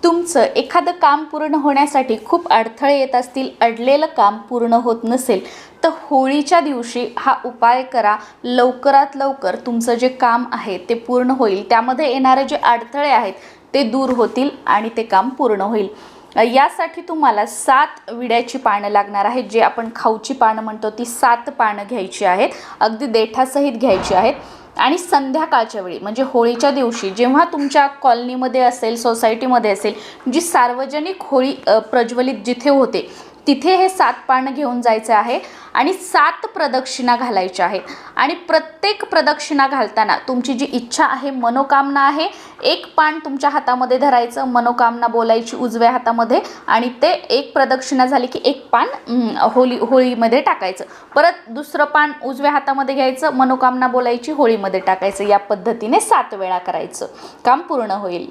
तुमचं एखादं काम पूर्ण होण्यासाठी खूप अडथळे येत असतील, अडलेलं काम पूर्ण होत नसेल, तर होळीच्या दिवशी हा उपाय करा. लवकरात लवकर तुमचं जे काम आहे ते पूर्ण होईल. त्यामध्ये येणारे जे अडथळे आहेत ते दूर होतील आणि ते काम पूर्ण होईल. यासाठी तुम्हाला 7 विड्याची पानं लागणार आहेत. जे आपण खाऊची पानं म्हणतो ती 7 पानं घ्यायची आहेत. अगदी देठासहित घ्यायची आहेत. आणि संध्याकाळच्या वेळी म्हणजे होळीच्या दिवशी जेव्हा तुमच्या कॉलनीमध्ये असेल, सोसायटीमध्ये असेल, जी सार्वजनिक होळी प्रज्वलित जिथे होते तिथे हे 7 पानं घेऊन जायचे आहे आणि 7 प्रदक्षिणा घालायच्या आहेत. आणि प्रत्येक प्रदक्षिणा घालताना तुमची जी इच्छा आहे, मनोकामना आहे, एक पान तुमच्या हातामध्ये धरायचं, मनोकामना बोलायची उजव्या हातामध्ये आणि ते एक प्रदक्षिणा झाली की एक पान होळीमध्ये टाकायचं. परत दुसरं पान उजव्या हातामध्ये घ्यायचं, मनोकामना बोलायची, होळीमध्ये टाकायचं. या पद्धतीने 7 वेळा करायचं. काम पूर्ण होईल.